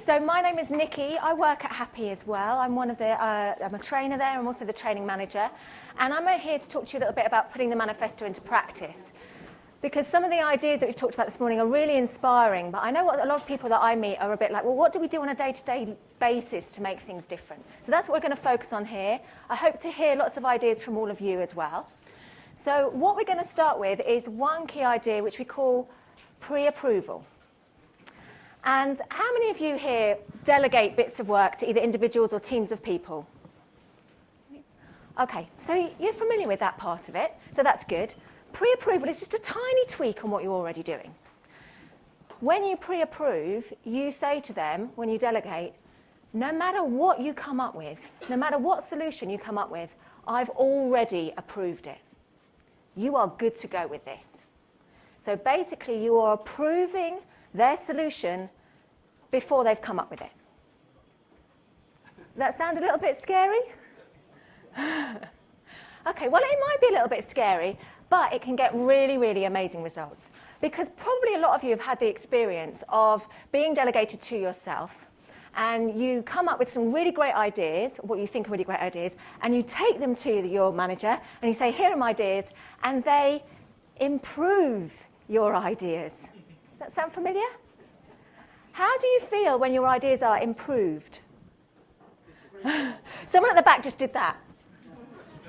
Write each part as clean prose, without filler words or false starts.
So my name is Nikki. I work at Happy as well. I'm I'm a trainer there. I'm also the training manager. And I'm here to talk to you a little bit about putting the manifesto into practice. Because some of the ideas that we've talked about this morning are really inspiring, but I know what a lot of people that I meet are a bit like, well, what do we do on a day-to-day basis to make things different? So that's what we're going to focus on here. I hope to hear lots of ideas from all of you as well. So what we're going to start with is one key idea which we call pre-approval. And how many of you here delegate bits of work to either individuals or teams of people? Okay, so you're familiar with that part of it, so that's good. Pre-approval is just a tiny tweak on what you're already doing. When you pre-approve, you say to them, when you delegate, no matter what you come up with, no matter what solution you come up with, I've already approved it. You are good to go with this. So basically, you are approving their solution before they've come up with it. Does that sound a little bit scary? Okay, well, it might be a little bit scary, but it can get really, really amazing results. Because probably a lot of you have had the experience of being delegated to yourself, and you come up with some really great ideas, what you think are really great ideas, and you take them to your manager, and you say, here are my ideas, and they improve your ideas. Does that sound familiar? How do you feel when your ideas are improved? Someone at the back just did that.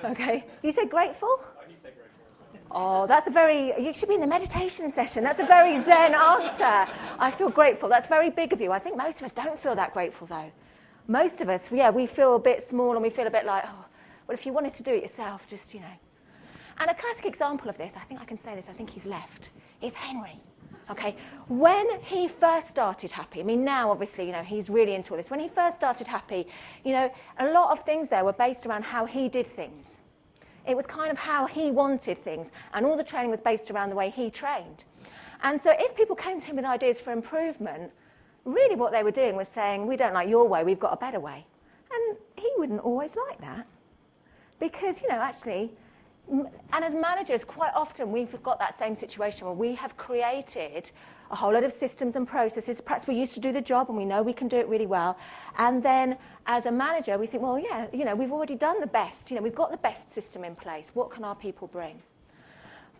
Okay. You said grateful? Oh, that's a very, you should be in the meditation session. That's a very Zen answer. I feel grateful. That's very big of you. I think most of us don't feel that grateful, though. Most of us, yeah, we feel a bit small and we feel a bit like, oh, well, if you wanted to do it yourself, just, you know. And a classic example of this, I think I can say this, I think he's left, is Henry. Okay, when he first started Happy, I mean, now obviously, you know, he's really into all this. When he first started Happy, you know, a lot of things there were based around how he did things. It was kind of how he wanted things, and all the training was based around the way he trained. And so if people came to him with ideas for improvement, really what they were doing was saying, we don't like your way, we've got a better way. And he wouldn't always like that. Because, you know, actually, and as managers, quite often we've got that same situation where we have created a whole lot of systems and processes. Perhaps we used to do the job and we know we can do it really well. And then as a manager, we think, well, yeah, you know, we've already done the best. You know, we've got the best system in place. What can our people bring?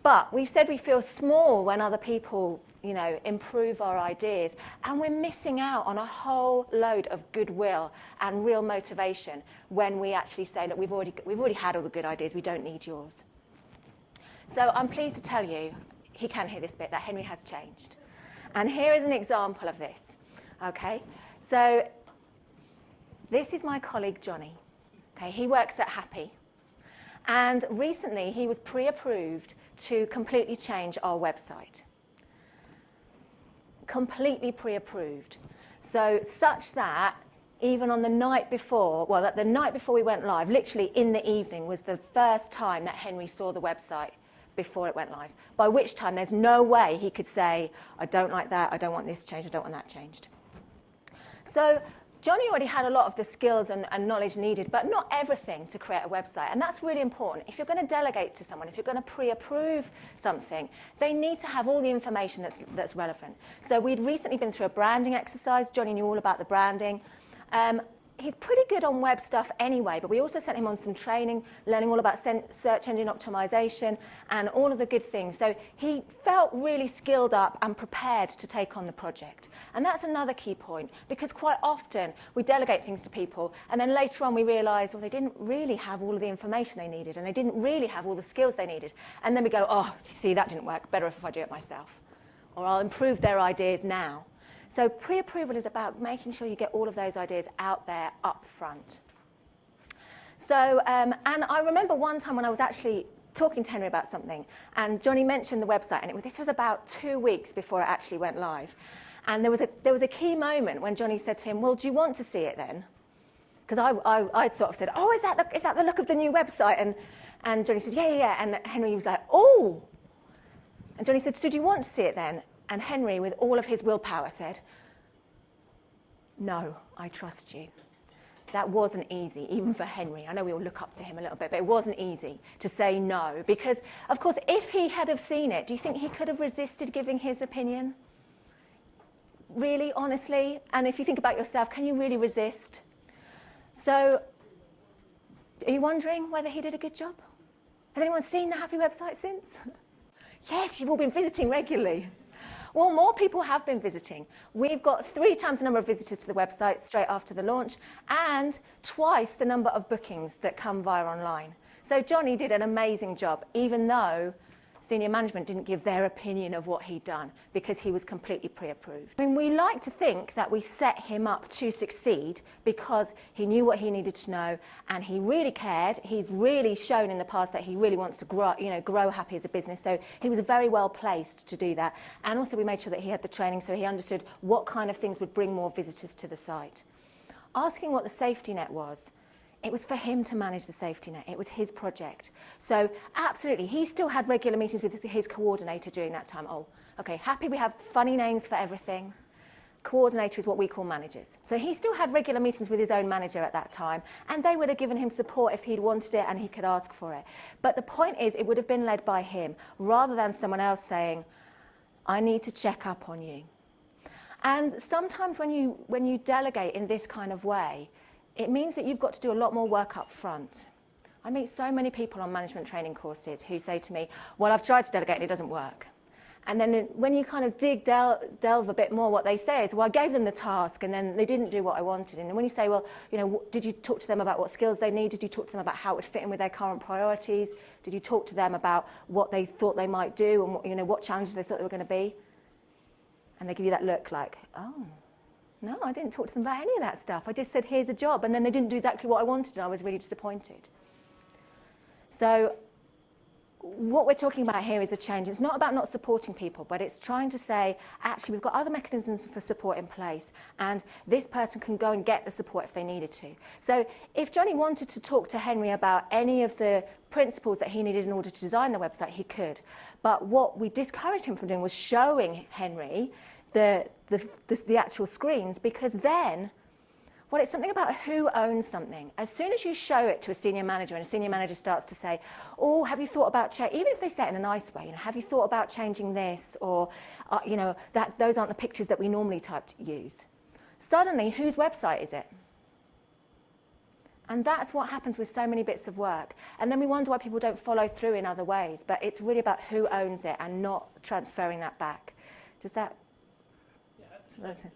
But we've said we feel small when other people, you know, improve our ideas. And we're missing out on a whole load of goodwill and real motivation when we actually say, look, we've already had all the good ideas. We don't need yours. So I'm pleased to tell you, he can hear this bit, that Henry has changed. And here is an example of this. Okay, so this is my colleague, Johnny. Okay, he works at Happy. And recently, he was pre-approved to completely change our website. Completely pre-approved. So such that even on the night before, well, the night before we went live, literally in the evening, was the first time that Henry saw the website before it went live. By which time there's no way he could say, I don't like that, I don't want this changed, I don't want that changed. So Johnny already had a lot of the skills and knowledge needed, but not everything to create a website. And that's really important. If you're going to delegate to someone, if you're going to pre-approve something, they need to have all the information that's relevant. So we'd recently been through a branding exercise. Johnny knew all about the branding. He's pretty good on web stuff anyway, but we also sent him on some training, learning all about search engine optimization and all of the good things. So he felt really skilled up and prepared to take on the project. And that's another key point, because quite often we delegate things to people, and then later on we realize, well, they didn't really have all of the information they needed, and they didn't really have all the skills they needed. And then we go, oh, see, that didn't work. Better if I do it myself. Or I'll improve their ideas now. So pre-approval is about making sure you get all of those ideas out there up front. So, and I remember one time when I was actually talking to Henry about something, and Johnny mentioned the website, and this was about 2 weeks before it actually went live. And there was a key moment when Johnny said to him, well, do you want to see it then? Because I'd sort of said, oh, is that the look of the new website? And Johnny said, yeah. And Henry was like, oh. And Johnny said, so do you want to see it then? And Henry, with all of his willpower, said, no, I trust you. That wasn't easy, even for Henry. I know we all look up to him a little bit, but it wasn't easy to say no. Because, of course, if he had have seen it, do you think he could have resisted giving his opinion? really, honestly? And if you think about yourself, can you really resist? So, are you wondering whether he did a good job? Has anyone seen the Happy website since? Yes, you've all been visiting regularly. Well, more people have been visiting. We've got 3 times the number of visitors to the website straight after the launch, and twice the number of bookings that come via online. So Johnny did an amazing job, even though senior management didn't give their opinion of what he'd done, because he was completely pre-approved. I mean, we like to think that we set him up to succeed because he knew what he needed to know and he really cared. He's really shown in the past that he really wants to grow Happy as a business, so he was very well placed to do that. And also we made sure that he had the training so he understood what kind of things would bring more visitors to the site. Asking what the safety net was, it was for him to manage the safety net. It was his project. So absolutely, he still had regular meetings with his coordinator during that time. Oh, okay, Happy, we have funny names for everything. Coordinator is what we call managers. So he still had regular meetings with his own manager at that time, and they would have given him support if he'd wanted it and he could ask for it. But the point is, it would have been led by him, rather than someone else saying, I need to check up on you. And sometimes when you delegate in this kind of way, it means that you've got to do a lot more work up front. I meet so many people on management training courses who say to me, well, I've tried to delegate and it doesn't work. And then when you kind of delve a bit more, what they say is, well, I gave them the task and then they didn't do what I wanted. And when you say, well, did you talk to them about what skills they need? Did you talk to them about how it would fit in with their current priorities? Did you talk to them about what they thought they might do and what challenges they thought they were going to be? And they give you that look like, oh, no, I didn't talk to them about any of that stuff. I just said, here's a job. And then they didn't do exactly what I wanted, and I was really disappointed. So what we're talking about here is a change. It's not about not supporting people, but it's trying to say, actually, we've got other mechanisms for support in place, and this person can go and get the support if they needed to. So if Johnny wanted to talk to Henry about any of the principles that he needed in order to design the website, he could. But what we discouraged him from doing was showing Henry the actual screens, because then, well, it's something about who owns something. As soon as you show it to a senior manager and a senior manager starts to say, oh, have you thought about changing, even if they say it in a nice way, have you thought about changing this, or, that those aren't the pictures that we normally use. Suddenly, whose website is it? And that's what happens with so many bits of work. And then we wonder why people don't follow through in other ways. But it's really about who owns it and not transferring that back. Does that... So that's it.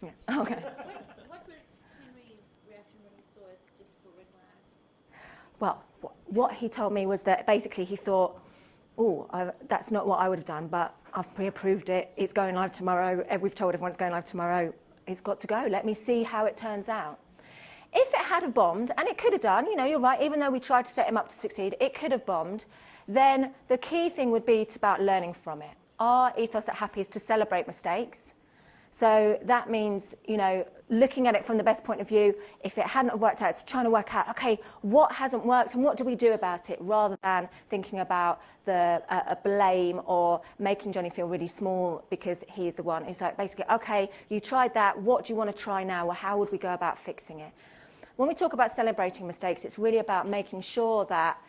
Yeah. Okay. What was Henry's reaction when he saw it just before red flag? Well, what he told me was that basically he thought, oh, that's not what I would have done, but I've pre-approved it. It's going live tomorrow. We've told everyone it's going live tomorrow. It's got to go. Let me see how it turns out. If it had have bombed, and it could have done, you're right, even though we tried to set him up to succeed, it could have bombed, then the key thing would be about learning from it. Our ethos at Happy is to celebrate mistakes. So that means, looking at it from the best point of view. If it hadn't have worked out, it's trying to work out, okay, what hasn't worked and what do we do about it, rather than thinking about a blame or making Johnny feel really small because he's the one. It's like, basically, okay, you tried that, what do you want to try now, or how would we go about fixing it? When we talk about celebrating mistakes, it's really about making sure that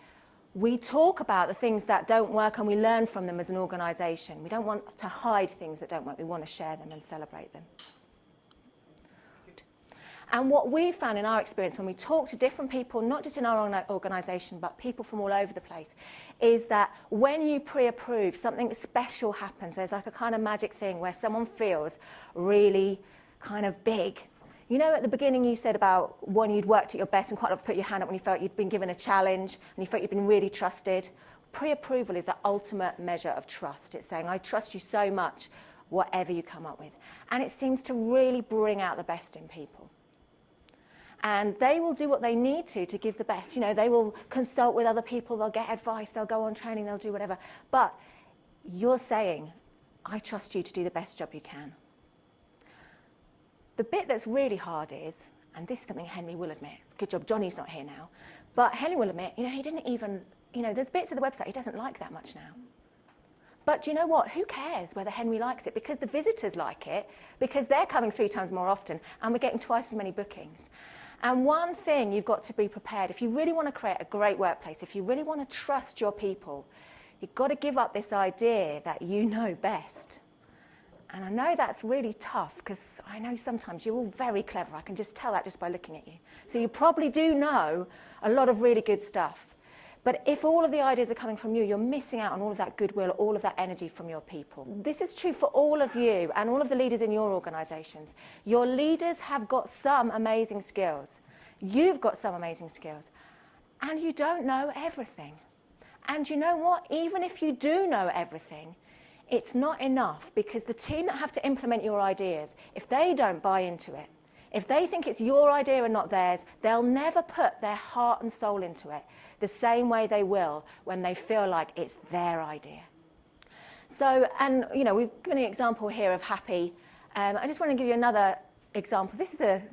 we talk about the things that don't work and we learn from them as an organisation. We don't want to hide things that don't work. We want to share them and celebrate them. And what we found in our experience when we talk to different people, not just in our organisation, but people from all over the place, is that when you pre-approve, something special happens. There's like a kind of magic thing where someone feels really kind of big. At the beginning you said about when you'd worked at your best and quite often put your hand up when you felt you'd been given a challenge and you felt you'd been really trusted. Pre-approval is the ultimate measure of trust. It's saying, I trust you so much, whatever you come up with. And it seems to really bring out the best in people. And they will do what they need to give the best. They will consult with other people, they'll get advice, they'll go on training, they'll do whatever. But you're saying, I trust you to do the best job you can. The bit that's really hard is, and this is something Henry will admit, good job Johnny's not here now, but Henry will admit, he didn't even, there's bits of the website he doesn't like that much now. But do you know what? Who cares whether Henry likes it? Because the visitors like it, because they're coming 3 times more often, and we're getting twice as many bookings. And one thing you've got to be prepared, if you really want to create a great workplace, if you really want to trust your people, you've got to give up this idea that you know best. And I know that's really tough because I know sometimes you're all very clever. I can just tell that just by looking at you. So you probably do know a lot of really good stuff. But if all of the ideas are coming from you, you're missing out on all of that goodwill, all of that energy from your people. This is true for all of you and all of the leaders in your organisations. Your leaders have got some amazing skills. You've got some amazing skills. And you don't know everything. And you know what? Even if you do know everything, it's not enough, because the team that have to implement your ideas, if they don't buy into it, if they think it's your idea and not theirs, they'll never put their heart and soul into it the same way they will when they feel like it's their idea. So, and you know, we've given an example here of Happy. I just want to give you another example. This is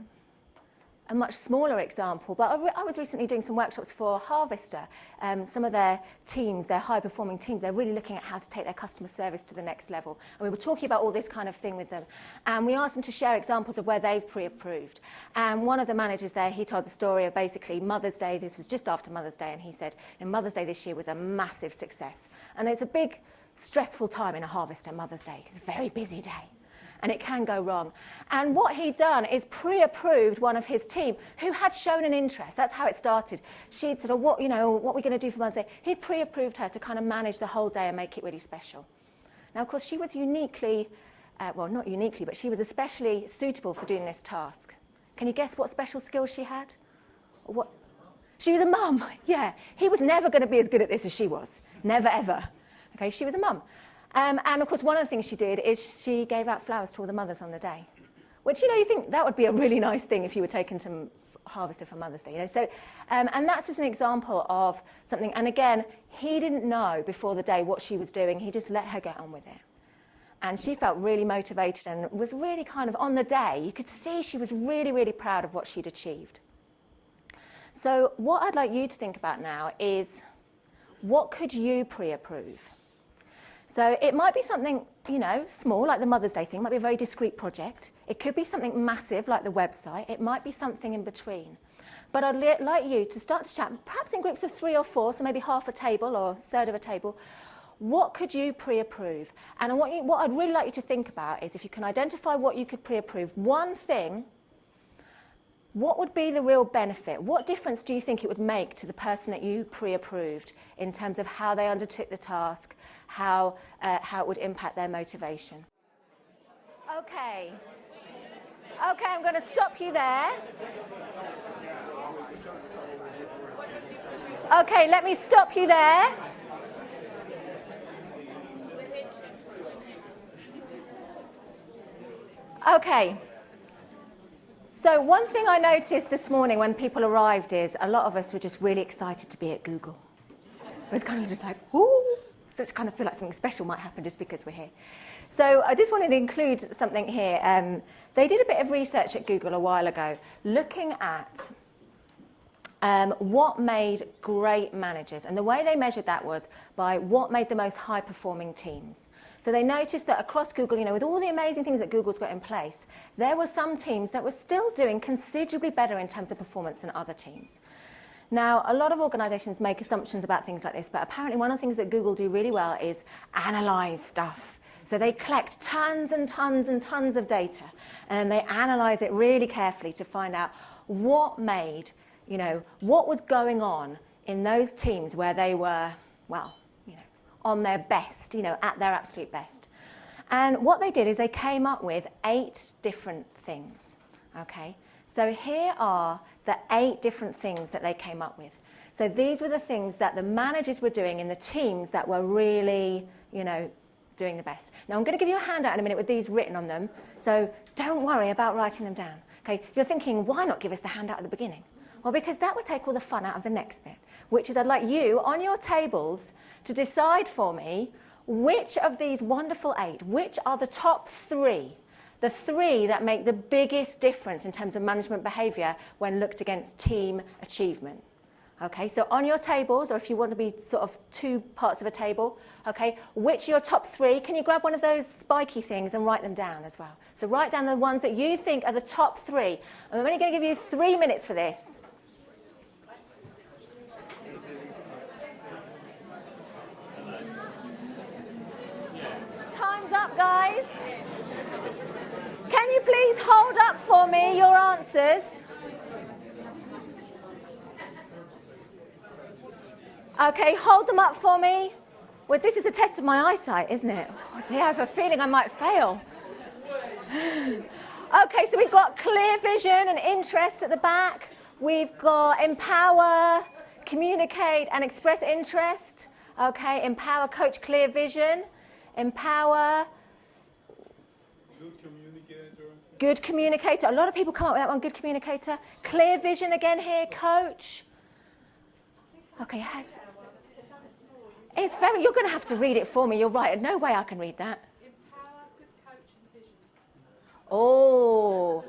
a much smaller example, but I was recently doing some workshops for Harvester. Some of their teams, their high-performing teams, they're really looking at how to take their customer service to the next level. And we were talking about all this kind of thing with them. And we asked them to share examples of where they've pre-approved. And one of the managers there, he told the story of basically Mother's Day. This was just after Mother's Day, and he said, Mother's Day this year was a massive success. And it's a big, stressful time in a Harvester, Mother's Day. It's a very busy day. And it can go wrong. And what he'd done is pre-approved one of his team who had shown an interest. That's how it started. She'd said, what are we going to do for Mother's Day? He'd pre-approved her to kind of manage the whole day and make it really special. Now, of course, she was uniquely, well, not uniquely, but she was especially suitable for doing this task. Can you guess what special skills she had? Or what? She was a mum, yeah. He was never going to be as good at this as she was. Never, ever. Okay, she was a mum. And of course, one of the things she did is she gave out flowers to all the mothers on the day, which, you think that would be a really nice thing if you were taken to Harvester for Mother's Day. So, and that's just an example of something. And again, he didn't know before the day what she was doing. He just let her get on with it. And she felt really motivated and was really kind of on the day. You could see she was really, really proud of what she'd achieved. So what I'd like you to think about now is, what could you pre-approve? So it might be something, small, like the Mother's Day thing. It might be a very discreet project. It could be something massive, like the website. It might be something in between. But I'd like you to start to chat, perhaps in groups of 3 or 4, so maybe half a table or a third of a table. What could you pre-approve? And what I'd really like you to think about is, if you can identify what you could pre-approve, one thing, what would be the real benefit? What difference do you think it would make to the person that you pre-approved in terms of how they undertook the task, how it would impact their motivation? Okay, I'm going to stop you there. Okay, let me stop you there. Okay. So one thing I noticed this morning when people arrived is a lot of us were just really excited to be at Google. It was kind of just like, ooh, so it kind of feel like something special might happen just because we're here. So I just wanted to include something here. They did a bit of research at Google a while ago, looking at what made great managers. And the way they measured that was by what made the most high-performing teams. So they noticed that across Google, with all the amazing things that Google's got in place, there were some teams that were still doing considerably better in terms of performance than other teams. Now, a lot of organisations make assumptions about things like this, but apparently one of the things that Google do really well is analyse stuff. So they collect tons and tons and tons of data, and they analyse it really carefully to find out what made, what was going on in those teams where they were, on their best, at their absolute best. And what they did is they came up with 8 different things, okay? So here are the 8 different things that they came up with. So these were the things that the managers were doing in the teams that were really, doing the best. Now I'm going to give you a handout in a minute with these written on them, so don't worry about writing them down, okay? You're thinking, why not give us the handout at the beginning? Well, because that would take all the fun out of the next bit, which is I'd like you, on your tables, to decide for me which of these wonderful 8, which are the top 3, the 3 that make the biggest difference in terms of management behaviour when looked against team achievement. Okay, so on your tables, or if you want to be sort of 2 parts of a table, okay, which are your top 3? Can you grab one of those spiky things and write them down as well? So write down the ones that you think are the top 3. I'm only going to give you 3 minutes for this. Time's up, guys. Can you please hold up for me your answers? Okay, hold them up for me. Well, this is a test of my eyesight, isn't it? Oh dear, I have a feeling I might fail. Okay, so we've got clear vision and interest at the back. We've got empower, communicate and express interest. Okay, empower, coach, clear vision. Empower. Good communicator. Good communicator. A lot of people come up with that one, good communicator. Clear vision again here, coach. Okay, it's very, you're going to have to read it for me. You're right. No way I can read that. Empower, good coach and vision. Oh.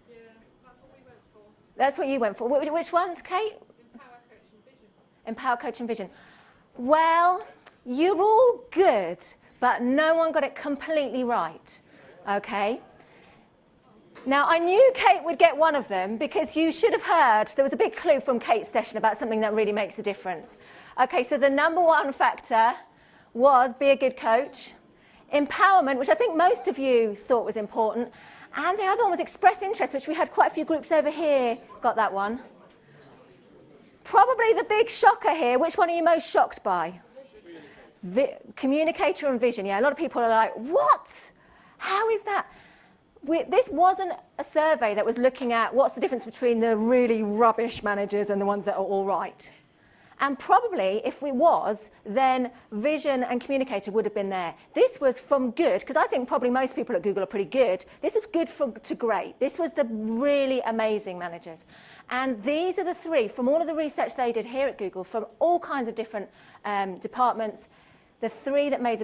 Yeah, that's what we went for. That's what you went for. Which ones, Kate? Empower, coach and vision. Empower, coach and vision. Well, you're all good, but no one got it completely right. Okay? Now, I knew Kate would get one of them because you should have heard, there was a big clue from Kate's session about something that really makes a difference. Okay, so the number one factor was be a good coach. Empowerment, which I think most of you thought was important. And the other one was express interest, which we had quite a few groups over here got that one. Probably the big shocker here, which one are you most shocked by? Communicator and vision. Yeah, a lot of people are like, what? How is that? This wasn't a survey that was looking at what's the difference between the really rubbish managers and the ones that are all right. And probably, if it was, then vision and communicator would have been there. This was from good, because I think probably most people at Google are pretty good. This is good to great. This was the really amazing managers. And these are the three, from all of the research they did here at Google, from all kinds of different departments, the three that made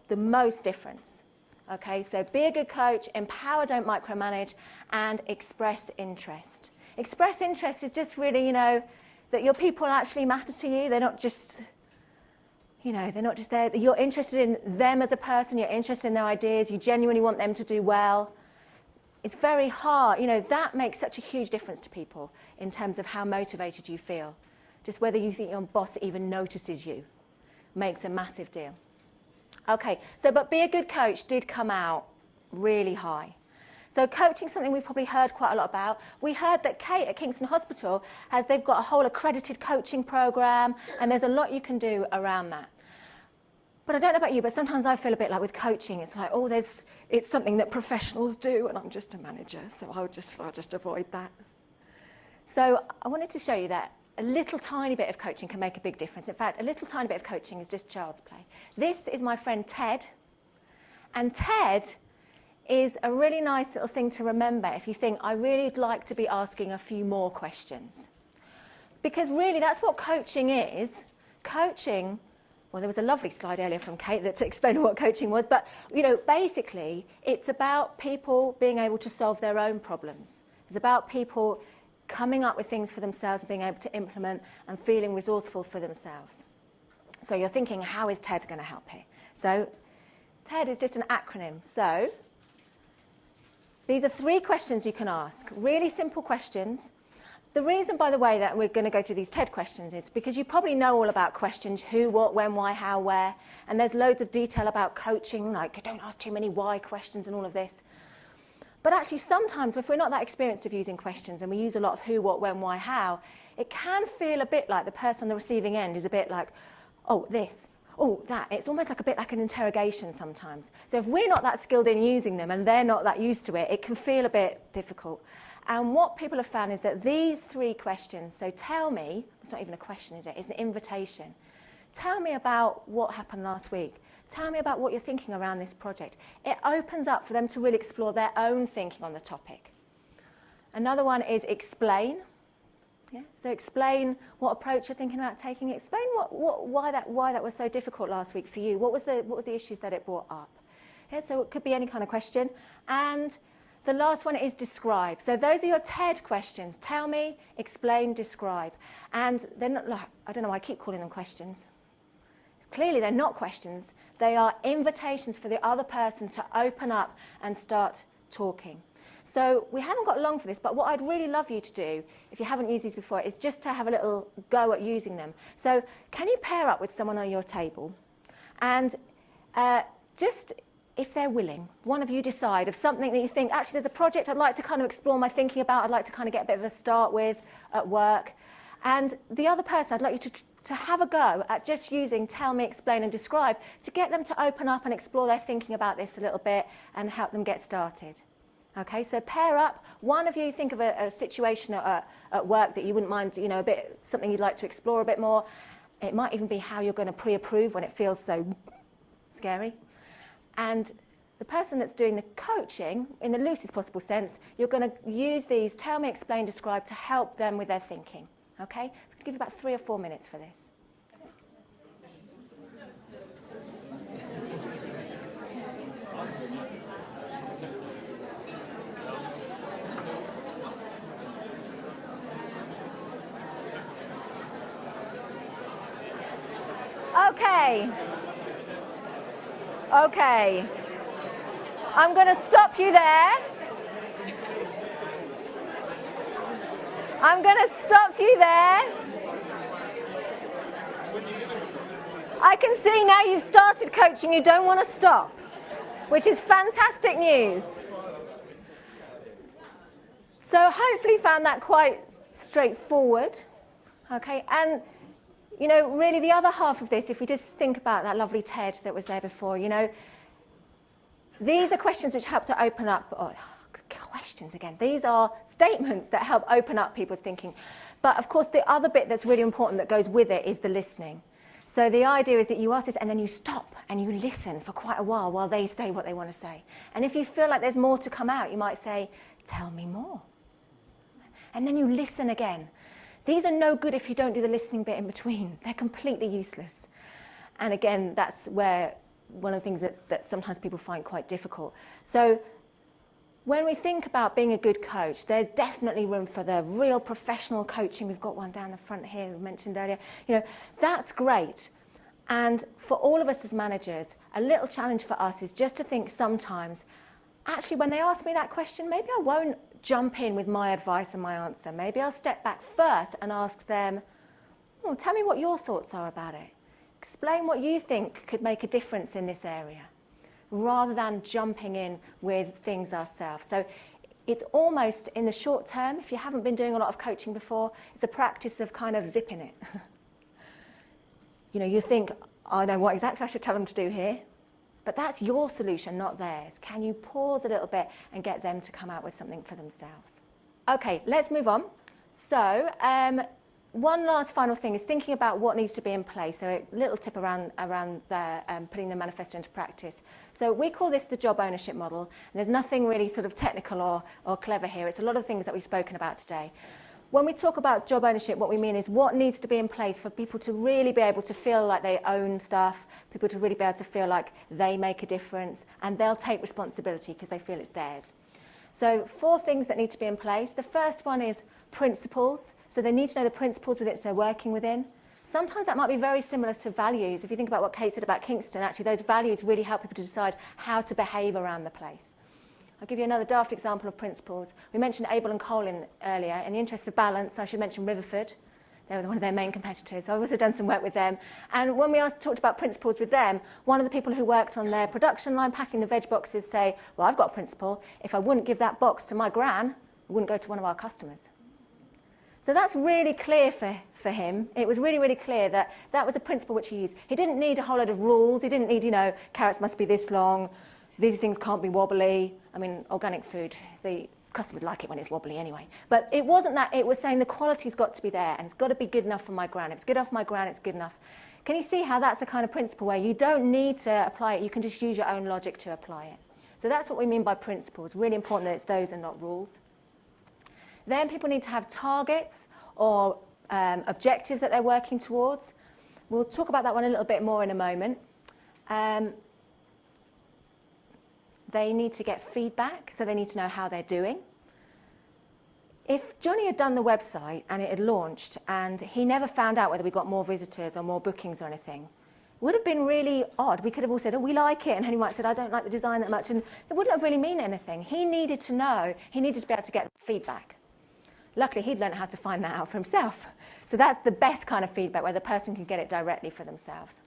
the most difference. Okay, so be a good coach, empower, don't micromanage, and express interest. Express interest is just really, that your people actually matter to you. They're not just, they're not just there. You're interested in them as a person. You're interested in their ideas. You genuinely want them to do well. It's very hard. That makes such a huge difference to people in terms of how motivated you feel. Just whether you think your boss even notices you makes a massive deal. Okay, but be a good coach did come out really high. So coaching is something we've probably heard quite a lot about. We heard that Kate at Kingston Hospital they've got a whole accredited coaching program, and there's a lot you can do around that. But I don't know about you, but sometimes I feel a bit like with coaching, it's like, it's something that professionals do, and I'm just a manager, so I'll just avoid that. So I wanted to show you that a little tiny bit of coaching can make a big difference. In fact, a little tiny bit of coaching is just child's play. This is my friend Ted, and Ted is a really nice little thing to remember if you think, I really would like to be asking a few more questions. Because really, that's what coaching is. Coaching, well, there was a lovely slide earlier from Kate that explained what coaching was, but, basically, it's about people being able to solve their own problems. It's about people coming up with things for themselves and being able to implement and feeling resourceful for themselves. So you're thinking, how is TED going to help here? So TED is just an acronym. So these are 3 questions you can ask, really simple questions. The reason, by the way, that we're going to go through these TED questions is because you probably know all about questions, who, what, when, why, how, where, and there's loads of detail about coaching, like don't ask too many why questions and all of this. But actually, sometimes if we're not that experienced of using questions and we use a lot of who, what, when, why, how, it can feel a bit like the person on the receiving end is a bit like, oh, this, oh, that. It's almost like a bit like an interrogation sometimes. So if we're not that skilled in using them and they're not that used to it, it can feel a bit difficult. And what people have found is that these 3 questions, so tell me, it's not even a question, is it? It's an invitation. Tell me about what happened last week. Tell me about what you're thinking around this project. It opens up for them to really explore their own thinking on the topic. Another one is explain. Yeah? So explain what approach you're thinking about taking. Explain why that was so difficult last week for you. What was the issues that it brought up? Yeah, so it could be any kind of question. And the last one is describe. So those are your TED questions. Tell me, explain, describe. And they're not like, I don't know why I keep calling them questions. Clearly, they're not questions. They are invitations for the other person to open up and start talking. So we haven't got long for this, but what I'd really love you to do, if you haven't used these before, is just to have a little go at using them. So can you pair up with someone on your table? And just if they're willing, one of you decide of something that you think, actually there's a project I'd like to kind of explore my thinking about, I'd like to kind of get a bit of a start with at work. And the other person, I'd like you to have a go at just using tell me, explain and describe to get them to open up and explore their thinking about this a little bit and help them get started. Okay, so pair up. One of you think of a situation at work that you wouldn't mind, you know, a bit, something you'd like to explore a bit more. It might even be how you're going to pre-approve when it feels so scary. And the person that's doing the coaching, in the loosest possible sense, you're going to use these tell me, explain, describe to help them with their thinking. Okay? I'm going to give you about 3 or 4 minutes for this. Okay. Okay. I'm going to stop you there. I'm going to stop you there. I can see now you've started coaching, you don't want to stop, which is fantastic news. So hopefully you found that quite straightforward. Okay, and you know, really the other half of this, if we just think about that lovely TED that was there before, you know, these are questions which help to open up, questions again, these are statements that help open up people's thinking. But of course the other bit that's really important that goes with it is the listening. So the idea is that you ask this and then you stop and you listen for quite a while they say what they want to say. And if you feel like there's more to come out, you might say, tell me more. And then you listen again. These are no good if you don't do the listening bit in between. They're completely useless. And again, that's where one of the things that sometimes people find quite difficult. So when we think about being a good coach, there's definitely room for the real professional coaching. We've got one down the front here we mentioned earlier. You know, that's great. And for all of us as managers, a little challenge for us is just to think sometimes, actually, when they ask me that question, maybe I won't jump in with my advice and my answer. Maybe I'll step back first and ask them, oh, tell me what your thoughts are about it. Explain what you think could make a difference in this area, rather than jumping in with things ourselves. So it's almost, in the short term, if you haven't been doing a lot of coaching before, it's a practice of kind of zipping it. You know, you think, I know what exactly I should tell them to do here, but that's your solution, not theirs. Can you pause a little bit and get them to come out with something for themselves? Okay, let's move on. So, one last final thing is thinking about what needs to be in place. So a little tip around putting the manifesto into practice. So we call this the job ownership model. And there's nothing really sort of technical or clever here. It's a lot of things that we've spoken about today. When we talk about job ownership, what we mean is what needs to be in place for people to really be able to feel like they own stuff, people to really be able to feel like they make a difference, and they'll take responsibility because they feel it's theirs. So 4 things that need to be in place. The first one is principles. So they need to know the principles with which they're working within. Sometimes that might be very similar to values. If you think about what Kate said about Kingston, actually those values really help people to decide how to behave around the place. I'll give you another daft example of principles. We mentioned Abel and Colin earlier. In the interest of balance, I should mention Riverford. They were one of their main competitors. I've also done some work with them. And when we talked about principles with them, one of the people who worked on their production line packing the veg boxes say, well, I've got a principle. If I wouldn't give that box to my gran, it wouldn't go to one of our customers. So that's really clear for him. It was really, really clear that that was a principle which he used. He didn't need a whole lot of rules. He didn't need, you know, carrots must be this long. These things can't be wobbly. I mean, organic food, the customers like it when it's wobbly anyway. But it wasn't that. It was saying the quality's got to be there and it's got to be good enough for my gran. If it's good enough for my gran, it's good enough. Can you see how that's a kind of principle where you don't need to apply it. You can just use your own logic to apply it. So that's what we mean by principles. Really important that it's those and not rules. Then people need to have targets or objectives that they're working towards. We'll talk about that one a little bit more in a moment. They need to get feedback, so they need to know how they're doing. If Johnny had done the website and it had launched and he never found out whether we got more visitors or more bookings or anything, it would have been really odd. We could have all said, oh, we like it, and he might have said, I don't like the design that much, and it wouldn't have really mean anything. He needed to know, he needed to be able to get feedback. Luckily, he'd learned how to find that out for himself. So that's the best kind of feedback, where the person can get it directly for themselves.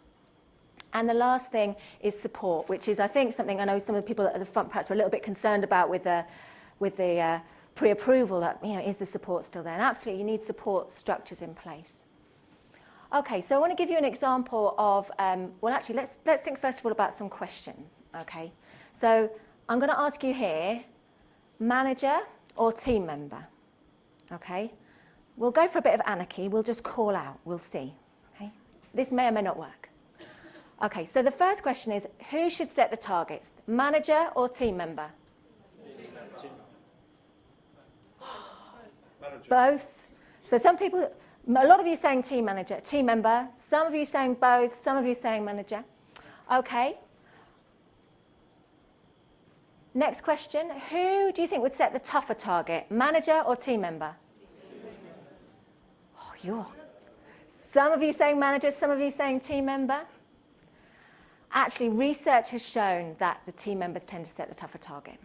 And the last thing is support, which is, I think, something I know some of the people at the front perhaps are a little bit concerned about with the pre-approval, that, is the support still there? And absolutely, you need support structures in place. Okay, so I want to give you an example of, well, actually, let's think first of all about some questions, okay? So I'm going to ask you here, manager or team member, okay? We'll go for a bit of anarchy. We'll just call out. We'll see, okay? This may or may not work. Okay, so the first question is, who should set the targets, manager or team member? Both. So some people, a lot of you saying team manager, team member, some of you saying both, some of you saying manager. Okay. Next question, who do you think would set the tougher target, manager or team member? Oh, some of you saying manager, some of you saying team member. Actually, research has shown that the team members tend to set the tougher target.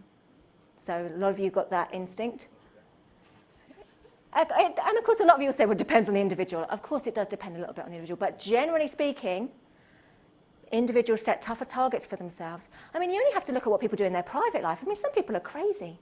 So a lot of you got that instinct. And of course, a lot of you will say, well, it depends on the individual. Of course, it does depend a little bit on the individual. But generally speaking, individuals set tougher targets for themselves. I mean, you only have to look at what people do in their private life. I mean, some people are crazy.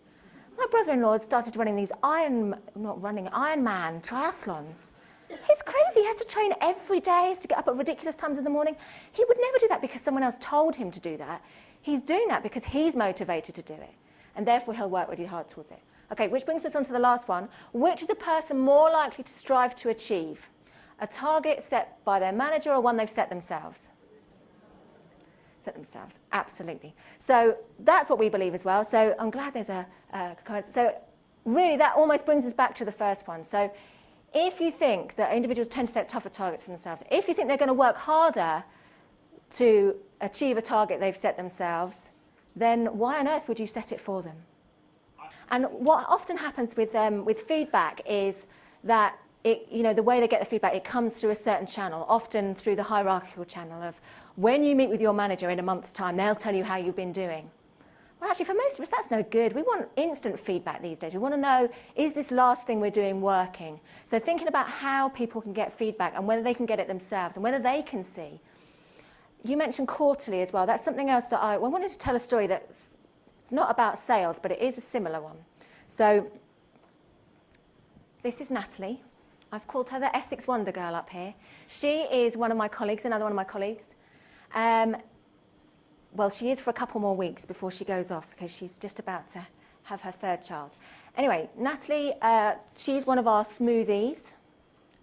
My brother-in-law started running these Ironman triathlons. He's crazy. He has to train every day. He has to get up at ridiculous times in the morning. He would never do that because someone else told him to do that. He's doing that because he's motivated to do it. And therefore, he'll work really hard towards it. Okay, which brings us on to the last one. Which is a person more likely to strive to achieve? A target set by their manager or one they've set themselves? Set themselves, absolutely. So that's what we believe as well. So I'm glad there's a so really that almost brings us back to the first one. So if you think that individuals tend to set tougher targets for themselves, if you think they're going to work harder to achieve a target they've set themselves, then why on earth would you set it for them? And what often happens with feedback is that the way they get the feedback, it comes through a certain channel, often through the hierarchical channel of when you meet with your manager in a month's time, they'll tell you how you've been doing. Well, actually, for most of us, that's no good. We want instant feedback these days. We want to know, is this last thing we're doing working? So thinking about how people can get feedback and whether they can get it themselves and whether they can see. You mentioned quarterly as well. That's something else that I wanted to tell a story that's it's not about sales, but it is a similar one. So this is Natalie. I've called her the Essex Wonder Girl up here. She is one of my colleagues, another one of my colleagues. Well, she is for a couple more weeks before she goes off because she's just about to have her third child. Anyway, Natalie, she's one of our smoothies.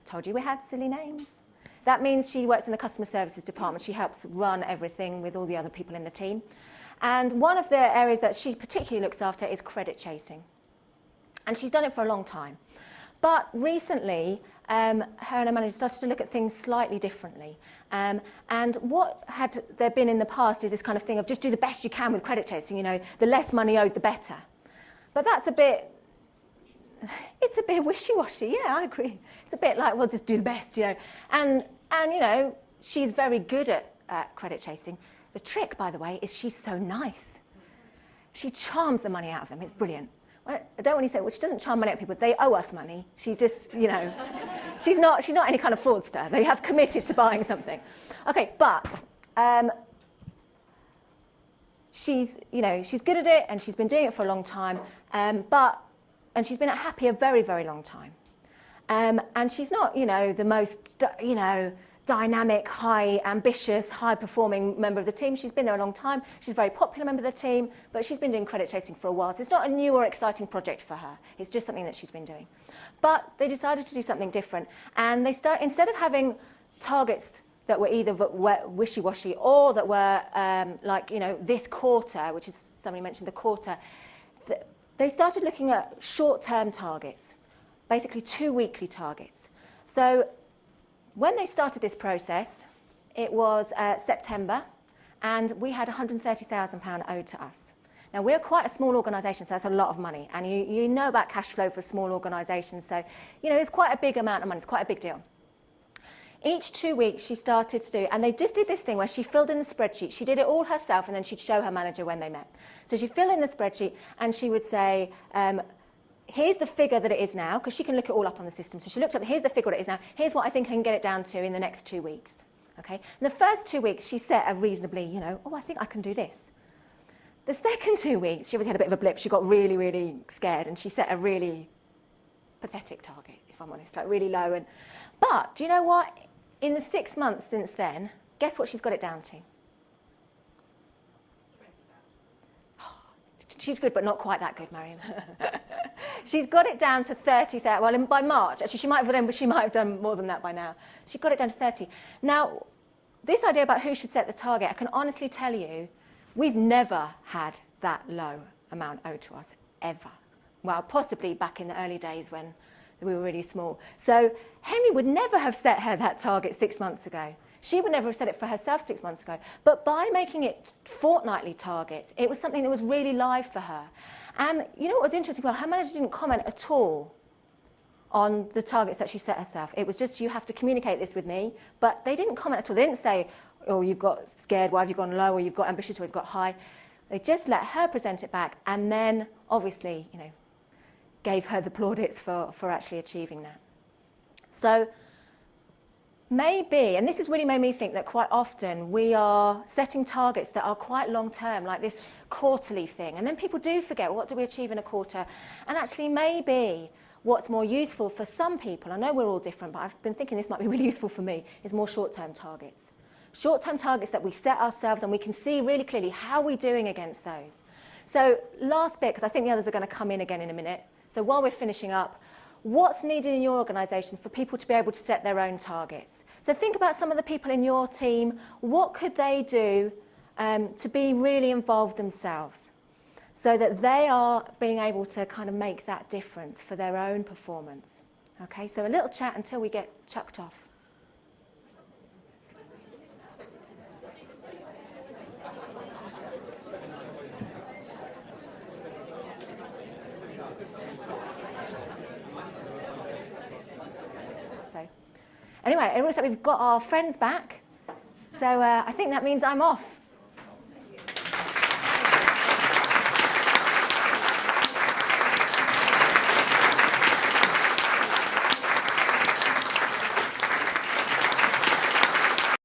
Told you we had silly names. That means she works in the customer services department. She helps run everything with all the other people in the team. And one of the areas that she particularly looks after is credit chasing. And she's done it for a long time. But recently, her and her manager started to look at things slightly differently. And what had there been in the past is this kind of thing of just do the best you can with credit chasing, the less money owed, the better. But that's it's a bit wishy-washy, yeah, I agree. It's a bit like, well, just do the best, And she's very good at credit chasing. The trick, by the way, is she's so nice. She charms the money out of them. It's brilliant. I don't want to say, well, she doesn't charm money out of people. They owe us money. She's just, she's not any kind of fraudster. They have committed to buying something. Okay, but she's good at it, and she's been doing it for a long time. And she's been at Happy a very, very long time. And she's not, the most, dynamic, high, ambitious, high-performing member of the team. She's been there a long time. She's a very popular member of the team, but she's been doing credit chasing for a while. So it's not a new or exciting project for her. It's just something that she's been doing. But they decided to do something different. And instead of having targets that were either wishy-washy or that were this quarter, which is somebody mentioned the quarter, they started looking at short-term targets, basically 2 weekly targets. So when they started this process, it was September, and we had £130,000 owed to us. Now, we're quite a small organisation, so that's a lot of money. And you know about cash flow for a small organisation, so it's quite a big amount of money. It's quite a big deal. Each 2 weeks, she started to do, and they just did this thing where she filled in the spreadsheet. She did it all herself, and then she'd show her manager when they met. So she'd fill in the spreadsheet, and she would say, here's the figure that it is now, because she can look it all up on the system. So she looked at, here's the figure that it is now. Here's what I think I can get it down to in the next 2 weeks. Okay? In the first 2 weeks, she set a reasonably, oh, I think I can do this. The second 2 weeks, she obviously had a bit of a blip. She got really, really scared, and she set a really pathetic target, if I'm honest, like really low. But do you know what? In the 6 months since then, guess what she's got it down to? She's good, but not quite that good, Marion. She's got it down to 30. Well, by March, actually, she might have done more than that by now. She got it down to 30. Now, this idea about who should set the target, I can honestly tell you, we've never had that low amount owed to us, ever. Well, possibly back in the early days when we were really small. So Henry would never have set her that target 6 months ago. She would never have set it for herself 6 months ago. But by making it fortnightly targets, it was something that was really live for her. And you know what was interesting? Well, her manager didn't comment at all on the targets that she set herself. It was just, you have to communicate this with me. But they didn't comment at all. They didn't say, oh, you've got scared, why have you gone low, or you've got ambitious, or you've got high. They just let her present it back, and then obviously, gave her the plaudits for actually achieving that. So maybe, and this has really made me think that quite often we are setting targets that are quite long term, like this quarterly thing, and then people do forget, what do we achieve in a quarter? And actually maybe what's more useful for some people, I know we're all different, but I've been thinking this might be really useful for me, is more short-term targets. Short-term targets that we set ourselves and we can see really clearly how we're doing against those. So last bit, because I think the others are going to come in again in a minute. So while we're finishing up, what's needed in your organisation for people to be able to set their own targets? So think about some of the people in your team. What could they do to be really involved themselves so that they are being able to kind of make that difference for their own performance? Okay, so a little chat until we get chucked off. Anyway, it looks like we've got our friends back. So I think that means I'm off.